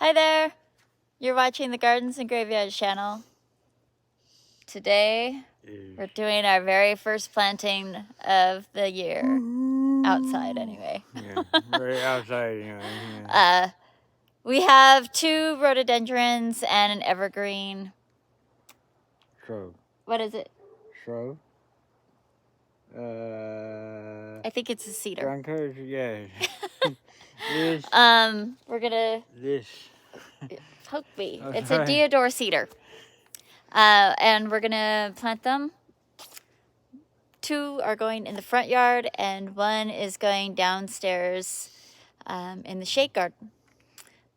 Hi there! You're watching the Gardens and Graveyards channel. Today, we're doing our very first planting of the year. Outside, anyway. Yeah, right outside, anyway. Yeah. We have 2 rhododendrons and an evergreen. Shrub. What is it? Shrub? I think it's a cedar. Ground cover, yeah. This. We're gonna... This. Poke me. Oh, it's sorry. a deodar cedar. And we're gonna plant them. 2 are going in the front yard and 1 is going downstairs in the shade garden.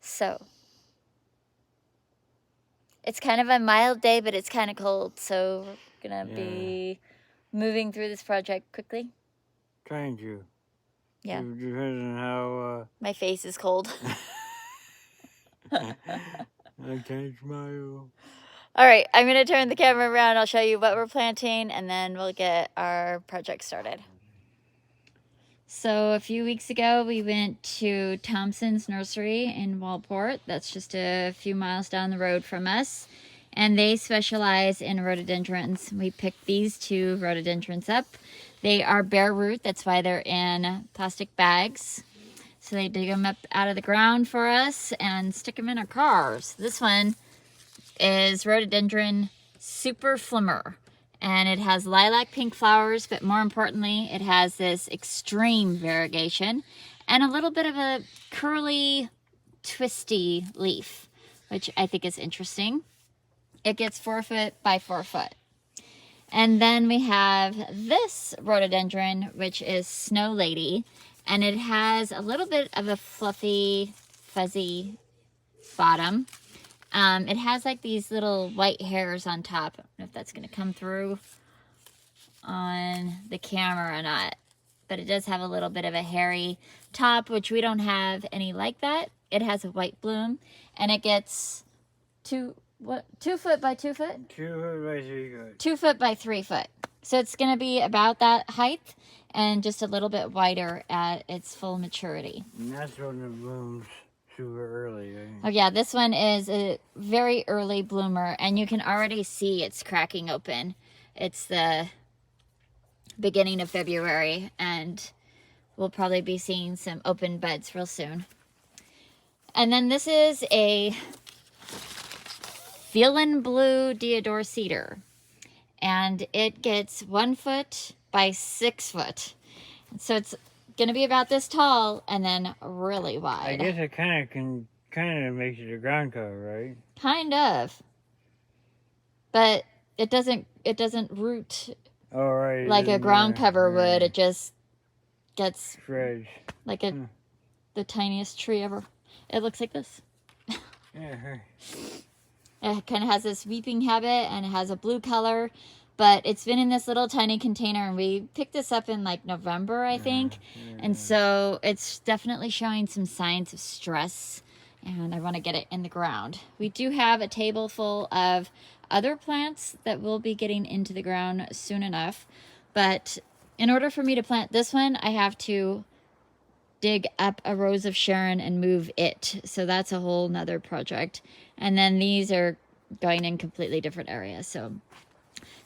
So it's kind of a mild day, but it's kind of cold. So we're gonna be moving through this project quickly. Trying to. Yeah. Depends on how. My face is cold. I can't smile. All right, I'm going to turn the camera around. I'll show you what we're planting, and then we'll get our project started. So a few weeks ago, we went to Thompson's Nursery in Walport. That's just a few miles down the road from us. And they specialize in rhododendrons. We picked these 2 rhododendrons up. They are bare root. That's why they're in plastic bags. So they dig them up out of the ground for us and stick them in our cars. This one is Rhododendron Super Flimmer, and it has lilac pink flowers, but more importantly it has this extreme variegation and a little bit of a curly twisty leaf, which I think is interesting. It gets 4 foot by 4 foot. And then we have this rhododendron, which is Snow Lady, and it has a little bit of a fluffy fuzzy bottom. It has like these little white hairs on top. I don't know if that's going to come through on the camera or not. But it does have a little bit of a hairy top, which we don't have any like that. It has a white bloom. And it gets 2 foot by 2 foot? 2 foot by 3 foot. 2 foot by 3 foot. So it's going to be about that height and just a little bit wider at its full maturity. And that's when it blooms super early, right? Oh yeah, this one is a very early bloomer, and you can already see it's cracking open. It's the beginning of February, and we'll probably be seeing some open buds real soon. And then this is a Feelin' Blue Deodar Cedar, and it gets 1 foot by 6 foot. So it's going to be about this tall and then really wide. I guess it kind of makes it a ground cover, right? Kind of. But it doesn't root like a ground cover would. It just gets shreds. like the tiniest tree ever. It looks like this. Yeah. It kind of has this weeping habit and it has a blue color. But it's been in this little tiny container, and we picked this up in like November, I think. And so it's definitely showing some signs of stress, and I want to get it in the ground. We do have a table full of other plants that will be getting into the ground soon enough. But in order for me to plant this one, I have to dig up a Rose of Sharon and move it. So that's a whole nother project. And then these are going in completely different areas. So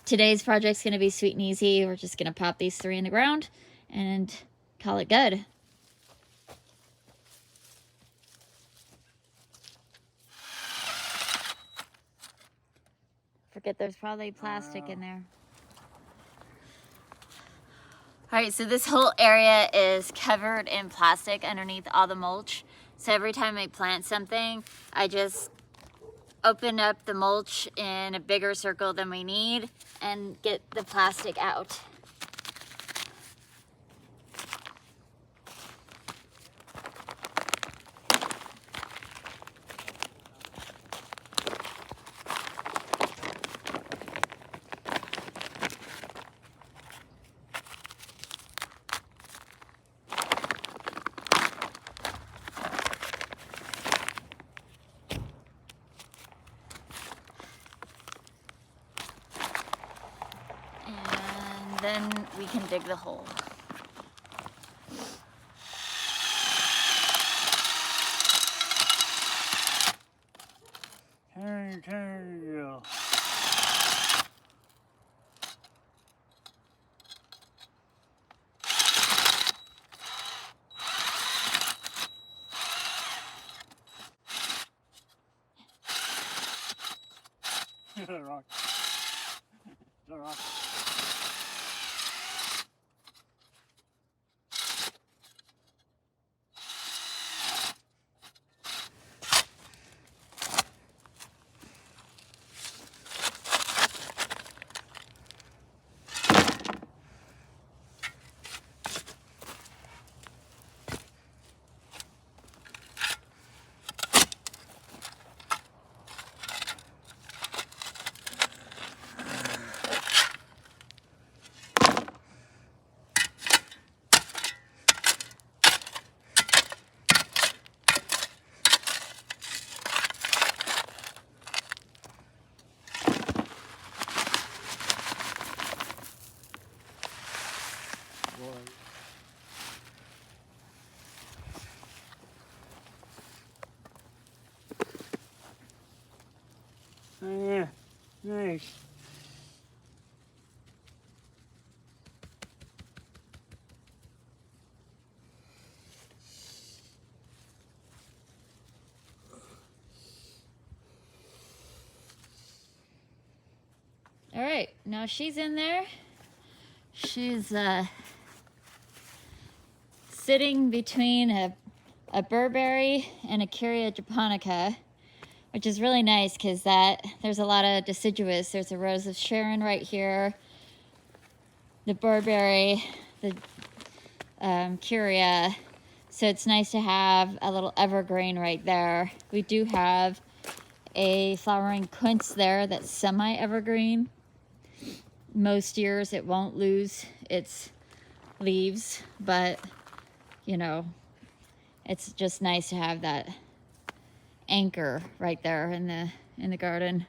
today's project's going to be sweet and easy. We're just going to pop these 3 in the ground and call it good. Forget there's probably plastic in there. Alright, so this whole area is covered in plastic underneath all the mulch. So every time I plant something, I just open up the mulch in a bigger circle than we need and get the plastic out. Then we can dig the hole. turn to go. Rock. The rock. Oh yeah, nice. All right, now she's in there. She's sitting between a Burberry and a Curia japonica, which is really nice because there's a lot of deciduous. There's a Rose of Sharon right here, the Burberry, the Curia. So it's nice to have a little evergreen right there. We do have a flowering quince there that's semi-evergreen. Most years it won't lose its leaves, but you know, it's just nice to have that anchor right there in the garden.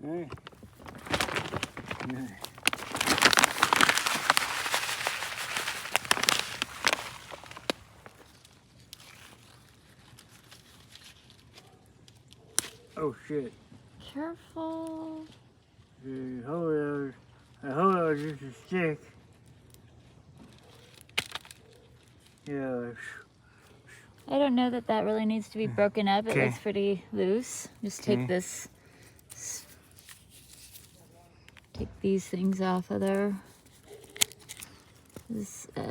Hey. Yeah. Oh shit. Careful. I hope that was just a stick. Yeah. I don't know that really needs to be broken up. It Okay. looks pretty loose. Just take Okay. take these things off of there. This, I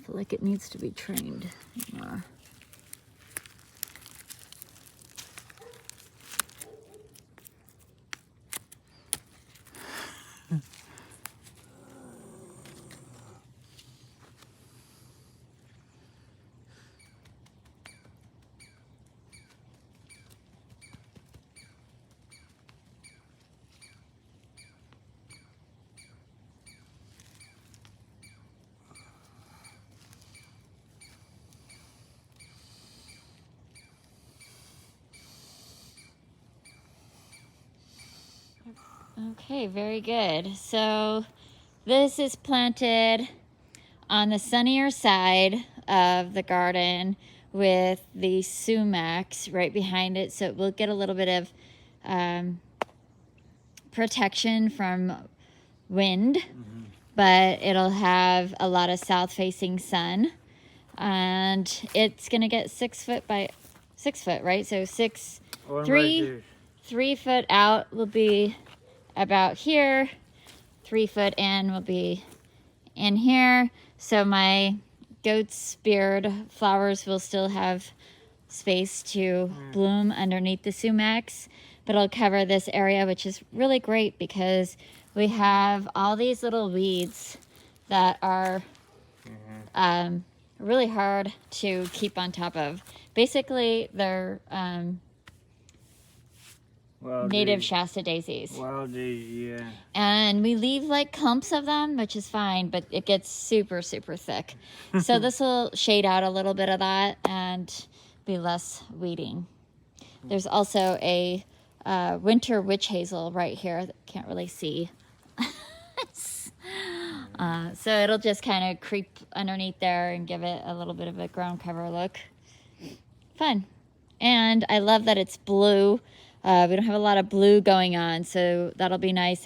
feel like it needs to be trained more. Okay, very good. So this is planted on the sunnier side of the garden with the sumacs right behind it, so it will get a little bit of protection from wind, but it'll have a lot of south-facing sun, and it's gonna get 6 foot by 6 foot, right? So One three right there. 3 foot out will be about here, 3 foot in will be in here. So my goat's beard flowers will still have space to bloom underneath the sumacs, but it'll cover this area, which is really great because we have all these little weeds that are really hard to keep on top of. Basically, they're native Shasta daisies. Wild daisy, yeah. And we leave like clumps of them, which is fine, but it gets super, super thick. So this will shade out a little bit of that and be less weeding. There's also a winter witch hazel right here that can't really see. So it'll just kind of creep underneath there and give it a little bit of a ground cover look. Fun. And I love that it's blue. We don't have a lot of blue going on, so that'll be nice.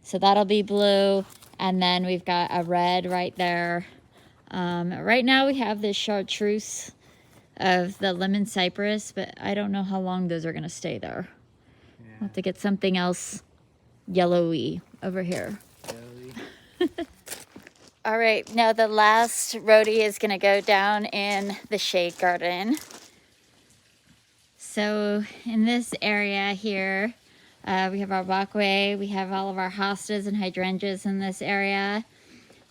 So that'll be blue, and then we've got a red right there. Right now we have this chartreuse of the lemon cypress, but I don't know how long those are going to stay there. Yeah. I'll have to get something else yellowy over here. All right, now the last rhodie is going to go down in the shade garden. So in this area here, we have our walkway. We have all of our hostas and hydrangeas in this area.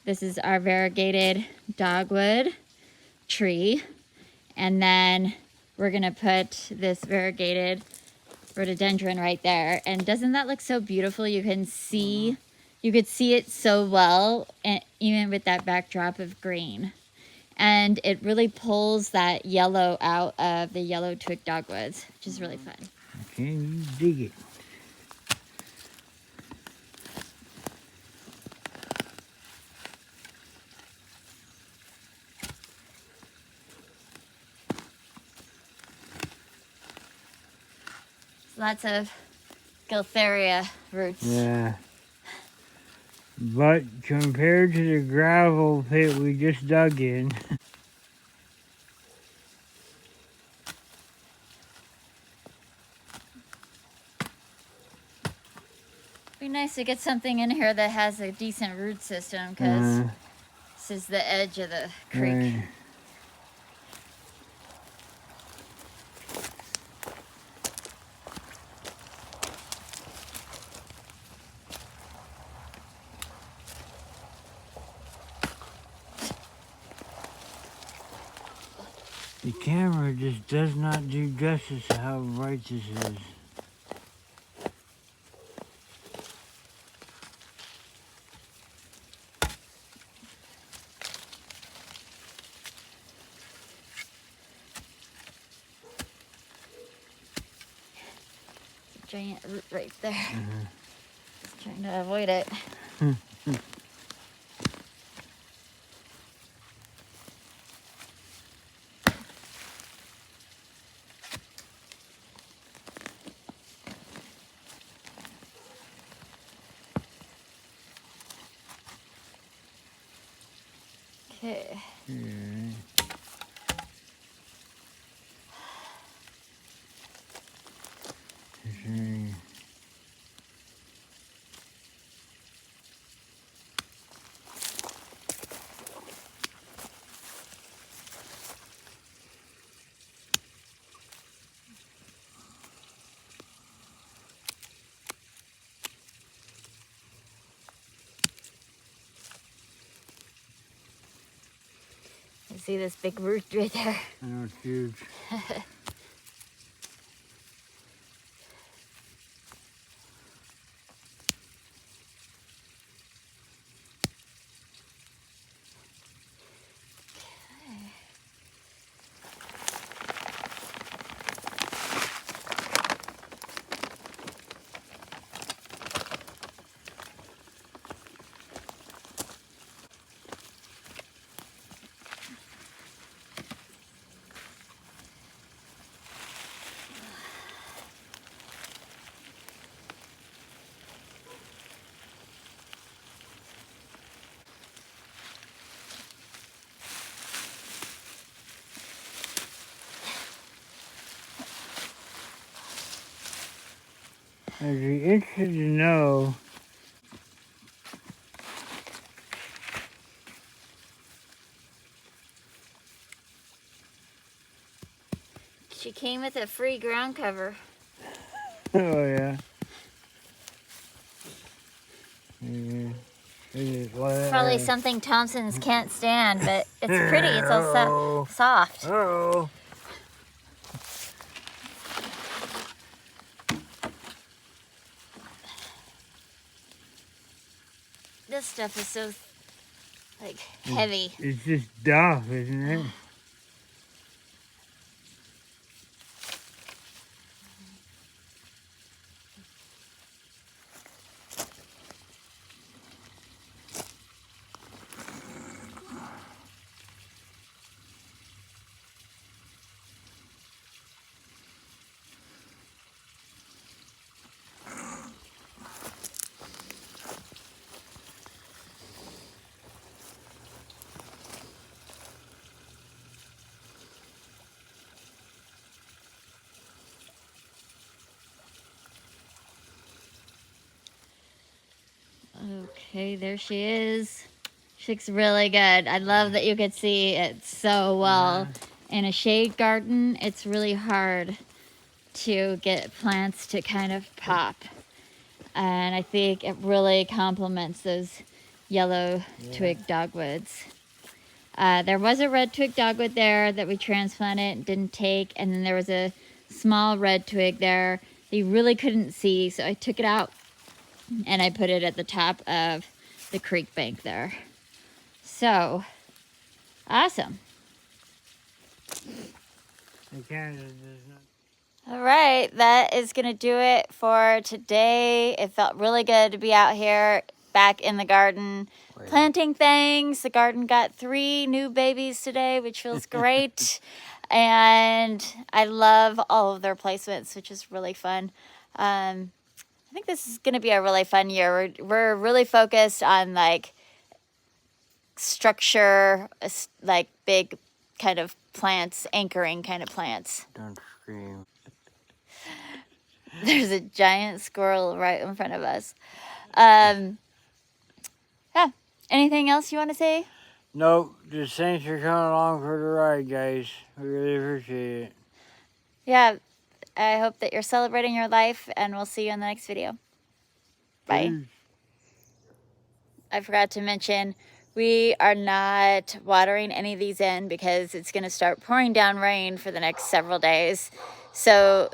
This is our variegated dogwood tree. And then we're going to put this variegated rhododendron right there. And doesn't that look so beautiful? You can see, you could see it so well, and even with that backdrop of green. And it really pulls that yellow out of the yellow twig dogwoods, which is really fun. Okay, you dig it. Lots of Giltheria roots. Yeah. But compared to the gravel pit we just dug in, Be nice to get something in here that has a decent root system, because this is the edge of the creek. right. The camera just does not do justice to how bright this is. It's a giant root right there. Just trying to avoid it. Okay. You see this big root right there? I know it's huge. I'd be interested to know She came with a free ground cover. oh yeah. Is it Probably something Thompsons can't stand, but it's pretty. It's all soft. Oh. this stuff is so, like, heavy. It's just duff, isn't it? Okay, there she is. She looks really good. I love that you could see it so well. In a shade garden, it's really hard to get plants to kind of pop. And I think it really complements those yellow twig dogwoods. There was a red twig dogwood there that we transplanted and didn't take. And then there was a small red twig there that you really couldn't see. So I took it out and I put it at the top of the creek bank there. So, awesome. All right, that is going to do it for today. It felt really good to be out here back in the garden planting things. The garden got 3 new babies today, which feels great. And I love all of their placements, which is really fun. I think this is going to be a really fun year. We're really focused on like structure, like big kind of plants, anchoring kind of plants. Don't scream. There's a giant squirrel right in front of us. Yeah. Anything else you want to say? Nope. Just thanks for coming along for the ride, guys. We really appreciate it. Yeah. I hope that you're celebrating your life, and we'll see you in the next video. Bye. Peace. I forgot to mention, we are not watering any of these in because it's going to start pouring down rain for the next several days. So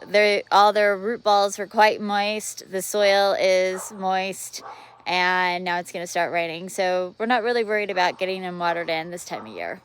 all their root balls were quite moist. The soil is moist, and now it's going to start raining. So we're not really worried about getting them watered in this time of year.